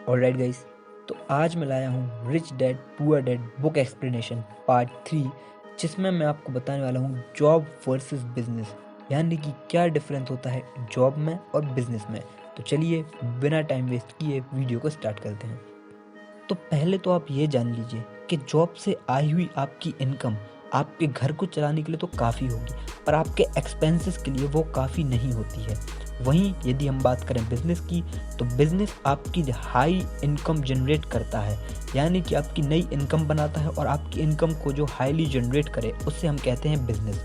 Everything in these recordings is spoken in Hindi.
ऑलराइट गाइस, तो आज मैं लाया हूँ rich dad poor dad book explanation part 3, जिसमें मैं आपको बताने वाला हूँ जॉब वर्सेस बिजनेस, यानी कि क्या डिफरेंस होता है जॉब में और बिजनेस में। तो चलिए बिना टाइम वेस्ट किए वीडियो को स्टार्ट करते हैं। तो पहले तो आप ये जान लीजिए कि जॉब से आई हुई आपकी इनकम आपके घर को चलाने के लिए तो काफ़ी होगी, पर आपके एक्सपेंसेस के लिए वो काफ़ी नहीं होती है। वहीं यदि हम बात करें बिजनेस की, तो बिजनेस आपकी हाई इनकम जनरेट करता है, यानी कि आपकी नई इनकम बनाता है और आपकी इनकम को जो हाईली जनरेट करे उससे हम कहते हैं बिजनेस।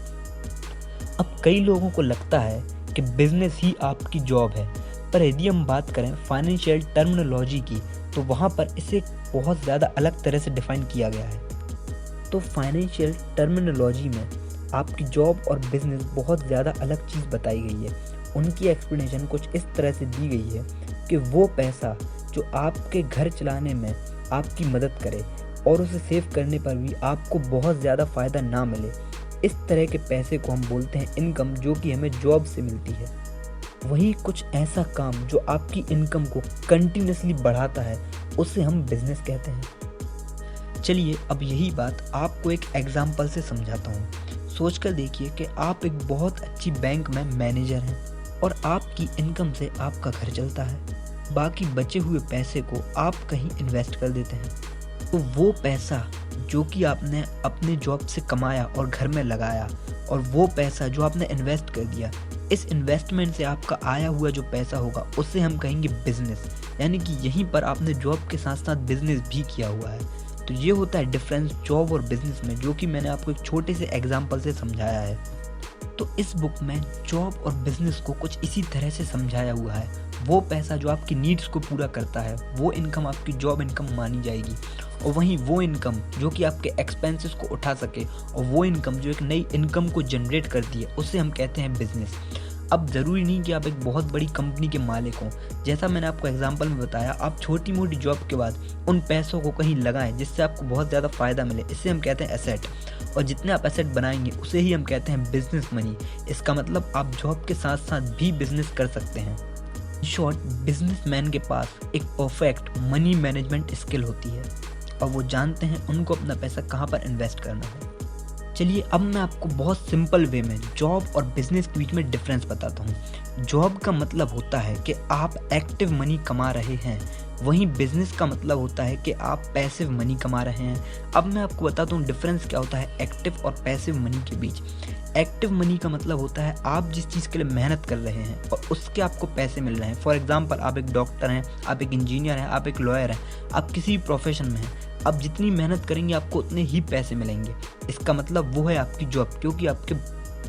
अब कई लोगों को लगता है कि बिजनेस ही आपकी जॉब है, पर यदि हम बात करें फाइनेंशियल टर्मिनोलॉजी की, तो वहाँ पर इसे बहुत ज़्यादा अलग तरह से डिफाइन किया गया है। तो फाइनेंशियल टर्मिनोलॉजी में आपकी जॉब और बिजनेस बहुत ज़्यादा अलग चीज़ बताई गई है। उनकी एक्सप्लेनेशन कुछ इस तरह से दी गई है कि वो पैसा जो आपके घर चलाने में आपकी मदद करे और उसे सेव करने पर भी आपको बहुत ज़्यादा फ़ायदा ना मिले, इस तरह के पैसे को हम बोलते हैं इनकम, जो कि हमें जॉब से मिलती है। वहीं कुछ ऐसा काम जो आपकी इनकम को कंटिन्यूसली बढ़ाता है, उसे हम बिजनेस कहते हैं। चलिए अब यही बात आपको एक एग्जाम्पल से समझाता हूँ। सोचकर देखिए कि आप एक बहुत अच्छी बैंक में मैनेजर हैं और आपकी इनकम से आपका घर चलता है। बाकी बचे हुए पैसे को आप कहीं इन्वेस्ट कर देते हैं, तो वो पैसा जो कि आपने अपने जॉब से कमाया और घर में लगाया, और वो पैसा जो आपने इन्वेस्ट कर दिया, इस इन्वेस्टमेंट से आपका आया हुआ जो पैसा होगा उसे हम कहेंगे बिजनेस। यानी कि यहीं पर आपने जॉब के साथ साथ बिजनेस भी किया हुआ है। तो ये होता है डिफरेंस जॉब और बिजनेस में, जो कि मैंने आपको एक छोटे से एग्जांपल से समझाया है। तो इस बुक में जॉब और बिजनेस को कुछ इसी तरह से समझाया हुआ है। वो पैसा जो आपकी नीड्स को पूरा करता है, वो इनकम आपकी जॉब इनकम मानी जाएगी, और वहीं वो इनकम जो कि आपके एक्सपेंसेस को उठा सके और वो इनकम जो एक नई इनकम को जनरेट करती है, उसे हम कहते हैं बिजनेस। अब ज़रूरी नहीं कि आप एक बहुत बड़ी कंपनी के मालिक हों। जैसा मैंने आपको एग्जांपल में बताया, आप छोटी मोटी जॉब के बाद उन पैसों को कहीं लगाएं जिससे आपको बहुत ज़्यादा फ़ायदा मिले, इसे हम कहते हैं एसेट। और जितने आप एसेट बनाएंगे उसे ही हम कहते हैं बिजनेस मनी। इसका मतलब आप जॉब के साथ साथ भी बिजनेस कर सकते हैं। इन शॉर्ट, बिजनेसमैन के पास एक परफेक्ट मनी मैनेजमेंट स्किल होती है और वो जानते हैं उनको अपना पैसा कहाँ पर इन्वेस्ट करना है। चलिए अब मैं आपको बहुत सिंपल वे में जॉब और बिजनेस के बीच में डिफरेंस बताता हूँ। जॉब का मतलब होता है कि आप एक्टिव मनी कमा रहे हैं, वहीं बिजनेस का मतलब होता है कि आप पैसिव मनी कमा रहे हैं। अब मैं आपको बताता हूँ डिफरेंस क्या होता है एक्टिव और पैसिव मनी के बीच। एक्टिव मनी का मतलब होता है आप जिस चीज़ के लिए मेहनत कर रहे हैं और उसके आपको पैसे मिल रहे हैं। फॉर एग्जांपल, आप एक डॉक्टर हैं, आप एक इंजीनियर हैं, आप एक लॉयर हैं, आप किसी भी प्रोफेशन में हैं, आप जितनी मेहनत करेंगे आपको उतने ही पैसे मिलेंगे। इसका मतलब वो है आपकी जॉब, क्योंकि आपके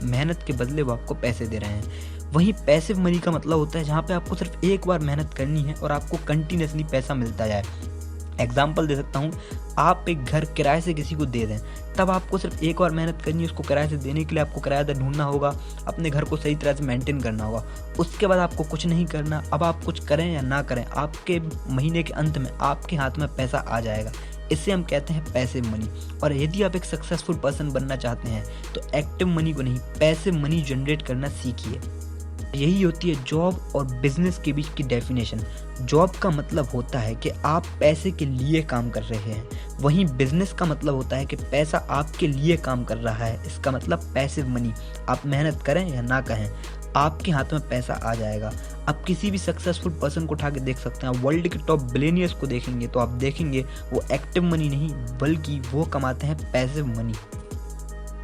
मेहनत के बदले वो आपको पैसे दे रहे हैं। वहीं पैसिव मनी का मतलब होता है जहाँ पे आपको सिर्फ एक बार मेहनत करनी है और आपको कंटिन्यूसली पैसा मिलता जाए। एग्जाम्पल दे सकता हूँ, आप एक घर किराए से किसी को दे दें, तब आपको सिर्फ एक बार मेहनत करनी है। उसको किराए से देने के लिए आपको किराएदार ढूंढना होगा, अपने घर को सही तरह से मेंटेन करना होगा। उसके बाद आपको कुछ नहीं करना। अब आप कुछ करें या ना करें, आपके महीने के अंत में आपके हाथ में पैसा आ जाएगा। इसे हम कहते हैं पैसिव मनी। और यदि आप एक सक्सेसफुल पर्सन बनना चाहते हैं तो एक्टिव मनी को नहीं, पैसिव मनी जनरेट करना सीखिए। यही होती है जॉब और बिजनेस के बीच की डेफिनेशन। जॉब का मतलब होता है कि आप पैसे के लिए काम कर रहे हैं, वहीं बिजनेस का मतलब होता है कि पैसा आपके लिए काम कर रहा है। इसका मतलब पैसिव मनी, आप मेहनत करें या ना करें, आपके हाथ में पैसा आ जाएगा। आप किसी भी सक्सेसफुल पर्सन को उठा के देख सकते हैं, वर्ल्ड के टॉप बिलियनियर्स को देखेंगे तो आप देखेंगे वो एक्टिव मनी नहीं बल्कि वो कमाते हैं पैसिव मनी।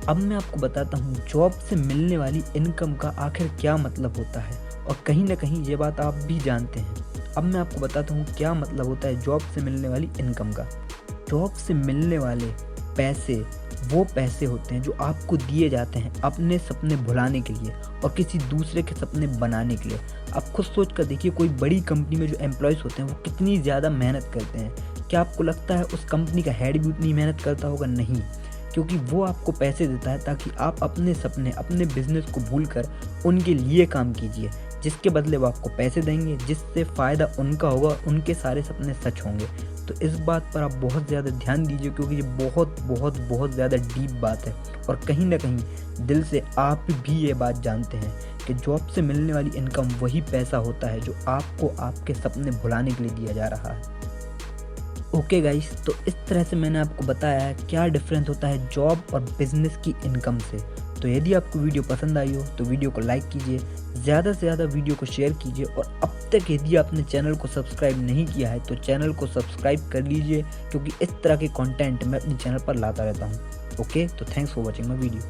अब मैं आपको बताता हूँ जॉब से मिलने वाली इनकम का आखिर क्या मतलब होता है, और कहीं ना कहीं ये बात आप भी जानते हैं। अब मैं आपको बताता हूँ क्या मतलब होता है जॉब से मिलने वाली इनकम का। जॉब से मिलने वाले पैसे वो पैसे होते हैं जो आपको दिए जाते हैं अपने सपने भुलाने के लिए और किसी दूसरे के सपने बनाने के लिए। आप खुद सोच कर देखिए, कोई बड़ी कंपनी में जो एम्प्लॉयज़ होते हैं वो कितनी ज़्यादा मेहनत करते हैं। क्या आपको लगता है उस कंपनी का हेड भी उतनी मेहनत करता होगा? नहीं, क्योंकि वो आपको पैसे देता है ताकि आप अपने सपने, अपने बिजनेस को भूलकर उनके लिए काम कीजिए, जिसके बदले वो आपको पैसे देंगे, जिससे फ़ायदा उनका होगा, उनके सारे सपने सच होंगे। तो इस बात पर आप बहुत ज़्यादा ध्यान दीजिए, क्योंकि ये बहुत बहुत बहुत ज़्यादा डीप बात है और कहीं ना कहीं दिल से आप भी ये बात जानते हैं कि जॉब से मिलने वाली इनकम वही पैसा होता है जो आपको आपके सपने भुलाने के लिए दिया जा रहा है। ओके गाइस, तो इस तरह से मैंने आपको बताया है क्या डिफरेंस होता है जॉब और बिजनेस की इनकम से। तो यदि आपको वीडियो पसंद आई हो तो वीडियो को लाइक कीजिए, ज़्यादा से ज़्यादा वीडियो को शेयर कीजिए और अब तक यदि आपने चैनल को सब्सक्राइब नहीं किया है तो चैनल को सब्सक्राइब कर लीजिए, क्योंकि इस तरह के कंटेंट मैं अपने चैनल पर लाता रहता हूँ। ओके, तो thanks for watching my video.